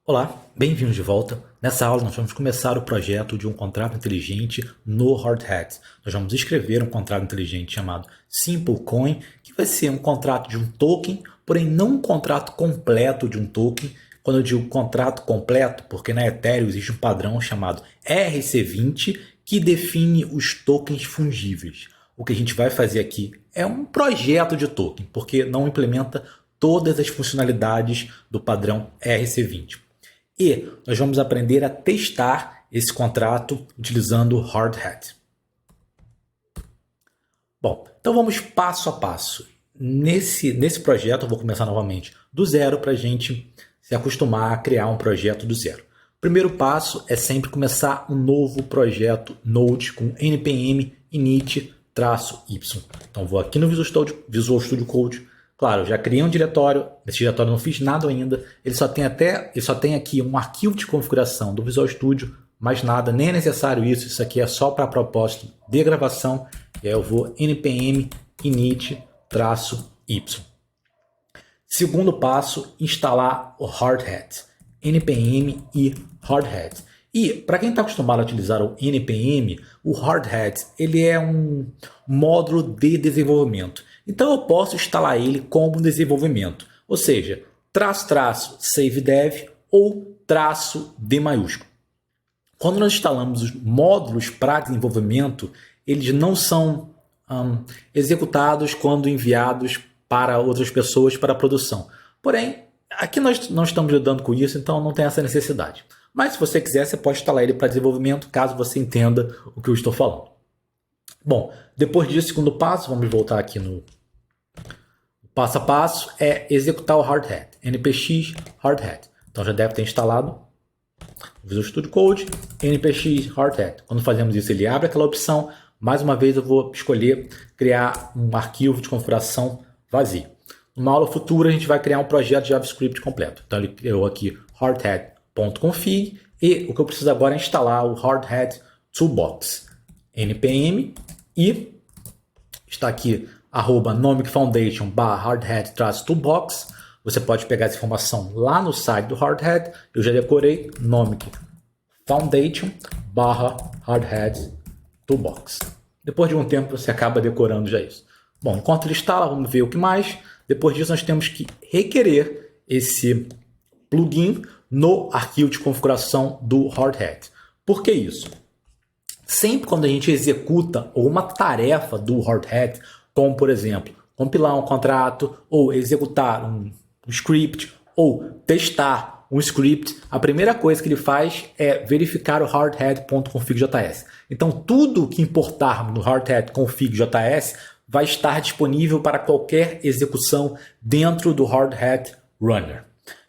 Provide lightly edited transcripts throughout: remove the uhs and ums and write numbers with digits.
Olá, bem-vindos de volta. Nessa aula nós vamos começar o projeto de um contrato inteligente no Hard Hat. Nós vamos escrever um contrato inteligente chamado Simple Coin, que vai ser um contrato de um token, porém não um contrato completo de um token. Quando eu digo contrato completo, porque na Ethereum existe um padrão chamado ERC20 que define os tokens fungíveis. O que a gente vai fazer aqui é um projeto de token, porque não implementa todas as funcionalidades do padrão ERC20. E nós vamos aprender a testar esse contrato utilizando o Hard Hat. Bom, então vamos passo a passo. Nesse projeto eu vou começar novamente do zero para a gente se acostumar a criar um projeto do zero. O primeiro passo é sempre começar um novo projeto Node com npm init-y. Então vou aqui no Visual Studio Code. Claro, eu já criei um diretório, esse diretório não fiz nada ainda, ele só tem aqui um arquivo de configuração do Visual Studio, mais nada, nem é necessário isso aqui é só para propósito de gravação, e aí eu vou npm init-y. Segundo passo, instalar o Hard Hat, npm e Hard Hat. E para quem está acostumado a utilizar o npm, o Hard Hat ele é um módulo de desenvolvimento. Então eu posso instalar ele como desenvolvimento, ou seja, --save dev ou --d maiúsculo. Quando nós instalamos os módulos para desenvolvimento, eles não são executados quando enviados para outras pessoas para produção. Porém, aqui nós não estamos lidando com isso, então não tem essa necessidade. Mas se você quiser, você pode instalar ele para desenvolvimento, caso você entenda o que eu estou falando. Bom, depois disso, segundo passo, vamos voltar aqui no passo a passo, é executar o Hard Hat, npx Hard Hat. Então já deve ter instalado o Visual Studio Code, npx Hard Hat. Quando fazemos isso, ele abre aquela opção. Mais uma vez, eu vou escolher criar um arquivo de configuração vazio. Numa aula futura, a gente vai criar um projeto de JavaScript completo. Então ele criou aqui hardhat.config e o que eu preciso agora é instalar o Hard Hat Toolbox. npm e está aqui @nomicfoundation/hardhat-toolbox. Você pode pegar essa informação lá no site do Hard Hat. Eu já decorei nomicfoundation/hardhat-toolbox. Depois de um tempo você acaba decorando já isso. Bom, enquanto ele instala, vamos ver o que mais. Depois disso nós temos que requerer esse plugin no arquivo de configuração do Hard Hat. Por que isso? Sempre quando a gente executa uma tarefa do Hard Hat, como por exemplo, compilar um contrato, ou executar um script, ou testar um script, a primeira coisa que ele faz é verificar o hardhat.config.js. Então tudo que importarmos no hardhat.config.js vai estar disponível para qualquer execução dentro do Hard Hat Runner.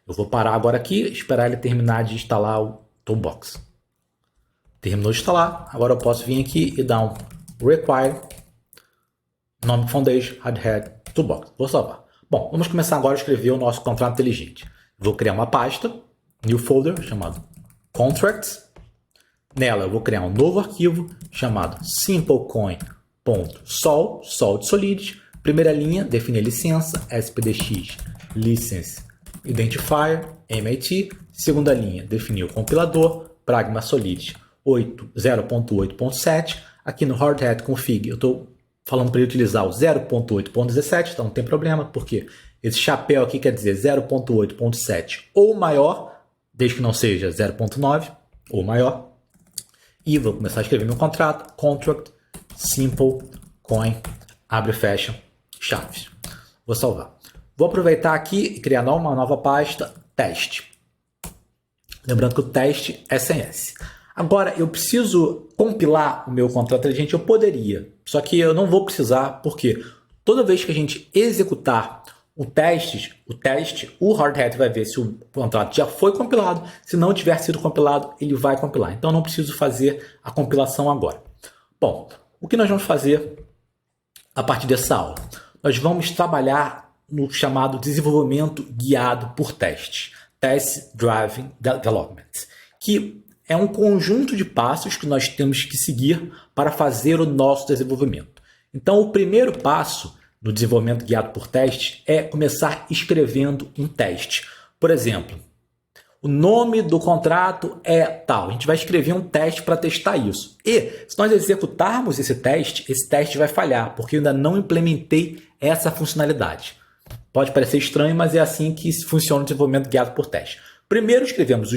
Eu vou parar agora aqui e esperar ele terminar de instalar o Toolbox. Terminou de instalar, agora eu posso vir aqui e dar um require Nomic Foundation Hardhat Toolbox. Vou salvar. Bom, vamos começar agora a escrever o nosso contrato inteligente. Vou criar uma pasta, new folder, chamado contracts. Nela eu vou criar um novo arquivo chamado simplecoin.sol, sol de Solidity. Primeira linha, definir a licença, SPDX License Identifier, MIT. Segunda linha, definir o compilador, Pragma Solidity 0.8.7. Aqui no Hard Hat Config eu estou falando para ele utilizar o 0.8.17, então não tem problema, porque esse chapéu aqui quer dizer 0.8.7 ou maior, desde que não seja 0.9 ou maior. E vou começar a escrever meu contrato, contract, simple, coin, abre e fecha, chaves. Vou salvar. Vou aproveitar aqui e criar uma nova pasta, teste. Lembrando que o teste é sem S. Agora, eu preciso compilar o meu contrato inteligente? Eu poderia, só que eu não vou precisar, porque toda vez que a gente executar o teste, o Hard Hat vai ver se o contrato já foi compilado. Se não tiver sido compilado, ele vai compilar. Então, eu não preciso fazer a compilação agora. Bom, o que nós vamos fazer a partir dessa aula? Nós vamos trabalhar no chamado desenvolvimento guiado por testes, Test Driven Development, que é um conjunto de passos que nós temos que seguir para fazer o nosso desenvolvimento. Então, o primeiro passo no desenvolvimento guiado por testes é começar escrevendo um teste. Por exemplo, o nome do contrato é tal. A gente vai escrever um teste para testar isso. E se nós executarmos esse teste vai falhar, porque eu ainda não implementei essa funcionalidade. Pode parecer estranho, mas é assim que funciona o desenvolvimento guiado por teste. Primeiro escrevemos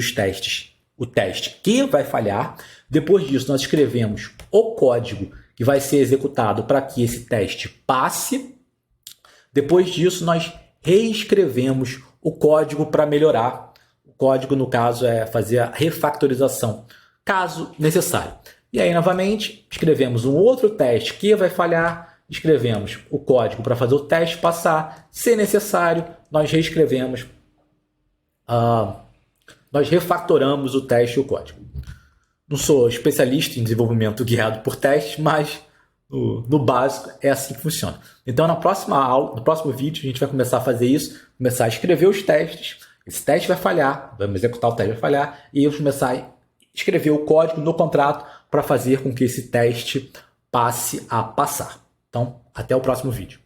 o teste que vai falhar. Depois disso, nós escrevemos o código que vai ser executado para que esse teste passe. Depois disso, nós reescrevemos o código para melhorar. O código, no caso, é fazer a refactorização, caso necessário. E aí, novamente, escrevemos um outro teste que vai falhar, escrevemos o código para fazer o teste passar. Se necessário, nós reescrevemos, nós refactoramos o teste e o código. Não sou especialista em desenvolvimento guiado por teste, mas no básico é assim que funciona. Então, na próxima aula, no próximo vídeo, a gente vai começar a fazer isso, começar a escrever os testes. Esse teste vai falhar, vamos executar o teste, vai falhar, e vamos começar a escrever o código no contrato para fazer com que esse teste passe a passar. Então, até o próximo vídeo.